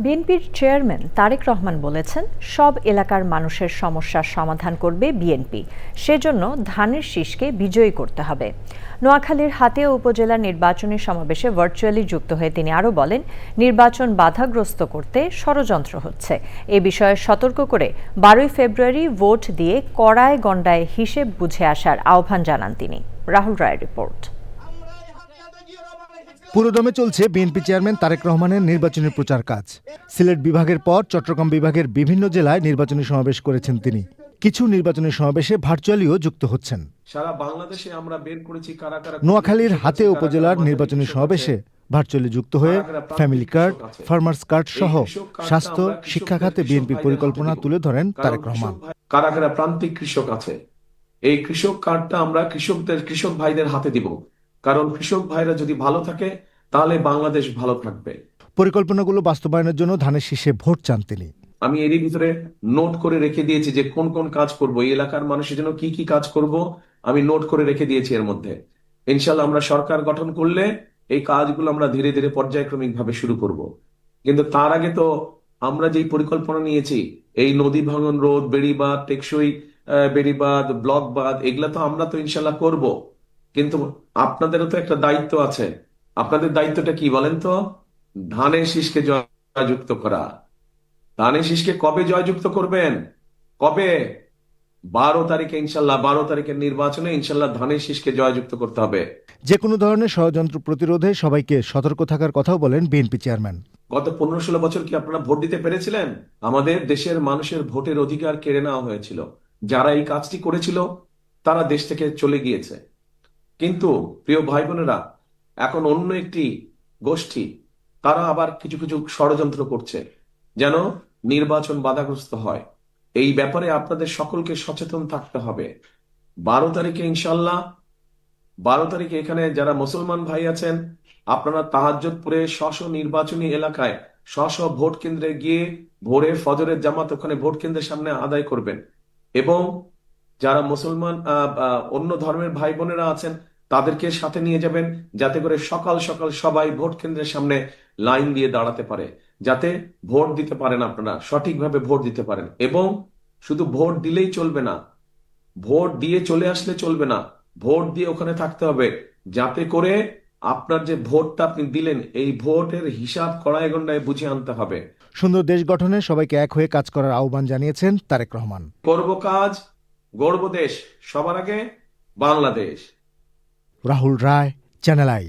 বিএনপির চেয়ারম্যান তারেক রহমান বলেছেন, সব এলাকার মানুষের সমস্যার সমাধান করবে বিএনপি। সেজন্য ধানের শীষকে বিজয়ী করতে হবে। নোয়াখালীর হাতিয়া উপজেলার নির্বাচনী সমাবেশে ভার্চুয়ালি যুক্ত হয়ে তিনি আরও বলেন, নির্বাচন বাধাগ্রস্ত করতে ষড়যন্ত্র হচ্ছে। এ বিষয়ে সতর্ক করে 12ই ফেব্রুয়ারি ভোট দিয়ে কড়ায় গণ্ডায় হিসেব বুঝে আসার আহ্বান জানান তিনি। রাহুল রায়ের রিপোর্ট। পুরোদমে চলছে বিএনপি চেয়ারম্যান তারেক রহমানের নির্বাচনী প্রচার কাজ। সিলেট বিভাগের পর চট্টগ্রাম বিভাগের বিভিন্ন জেলায় নির্বাচনী সমাবেশ করেছেন তিনি। কিছু নির্বাচনী সমাবেশে ভার্চুয়ালিও যুক্ত হচ্ছেন। সারা বাংলাদেশে আমরা বের করেছি কারা কারা। নোয়াখালীর হাতিয়া উপজেলার নির্বাচনী সমাবেশে ভার্চুয়ালি যুক্ত হয়ে ফ্যামিলি কার্ড, ফার্মার্স কার্ড সহ স্বাস্থ্য, শিক্ষা খাতে বিএনপির পরিকল্পনা তুলে ধরেন তারেক রহমান। কারা কারা প্রান্তিক কৃষক আছে, এই কৃষক কার্ডটা আমরা কৃষক ভাইদের হাতে দিব। কারণ কৃষক ভাইরা যদি ভালো থাকে তাহলে বাংলাদেশ ভালো থাকবে। পরিকল্পনাগুলো বাস্তবায়নের জন্য ধানের শীষে ভোট চান তিনি। আমি এরই ভিতরে নোট করে রেখে দিয়েছি যে কোন কোন কাজ করব, এই এলাকার মানুষের জন্য কি কি কাজ করব আমি নোট করে রেখে দিয়েছি। এর মধ্যে ইনশাল্লাহ আমরা সরকার গঠন করলে এই কাজগুলো আমরা ধীরে ধীরে পর্যায়ক্রমিক ভাবে শুরু করব। কিন্তু তার আগে তো আমরা যেই পরিকল্পনা নিয়েছি, এই নদী ভাঙন রোধ, বেড়িবাঁধ, টেকসই বেড়িবাঁধ, ব্লক বাঁধ, এগুলা তো আমরা তো ইনশাল্লাহ করব। কিন্তু আপনাদেরও তো একটা দায়িত্ব আছে। আপনাদের দায়িত্বটা কি বলেন তো? ধানের শীষকে জয়যুক্ত করা। ধানের শীষকে কবে জয়যুক্ত করবেন? কবে? 12 তারিখে ইনশাল্লাহ, 12 তারিখের নির্বাচনে ইনশাল্লাহ ধানের শীষকে জয়যুক্ত করতে হবে। যে কোনো ধরনের ষড়যন্ত্র প্রতিরোধে সবাইকে সতর্ক থাকার কথাও বলেন বিএনপি চেয়ারম্যান। গত 15-16 বছর কি আপনারা ভোট দিতে পেরেছিলেন? আমাদের দেশের মানুষের ভোটের অধিকার কেড়ে নেওয়া হয়েছিল। যারা এই কাজটি করেছিল তারা দেশ থেকে চলে গিয়েছে। কিন্তু প্রিয় ভাই বোনেরা, এখন অন্য একটি গোষ্ঠী তারা আবার কিছু কিছু ষড়যন্ত্র করছে যেন নির্বাচন বাধাগ্রস্ত হয়। এই ব্যাপারে আপনাদের সকলকে সচেতন থাকতে হবে। 12 তারিখে ইনশাল্লাহ, 12 তারিখে এখানে যারা মুসলমান ভাই আছেন, আপনারা তাহাজ্জুদ পড়ে স্ব নির্বাচনী এলাকায় স্ব ভোট কেন্দ্রে গিয়ে ভোরে ফজরের জামাত ওখানে ভোট কেন্দ্রের সামনে আদায় করবেন। এবং যারা মুসলমান অন্য ধর্মের ভাই বোনেরা আছেন তাদেরকে সাথে নিয়ে যাবেন, যাতে করে সকাল সকাল সবাই ভোট কেন্দ্রের সামনে লাইন দিয়ে দাঁড়াতে পারে, যাতে ভোট দিতে পারেন, আপনারা সঠিকভাবে ভোট দিতে পারেন। এবং শুধু ভোট দিলেই চলবে না, ভোট দিয়ে চলে আসলে চলবে না, ভোট দিয়ে ওখানে থাকতে হবে, যাতে করে আপনার যে ভোটটা আপনি দিলেন এই ভোটের হিসাব কড়ায় গণ্ডায় বুঝে আনতে হবে। সুন্দর দেশ গঠনে সবাইকে এক হয়ে কাজ করার আহ্বান জানিয়েছেন তারেক রহমান। করব কাজ, গড়ব দেশ, সবার আগে বাংলাদেশ। রাহুল রায়, চ্যানেল আই।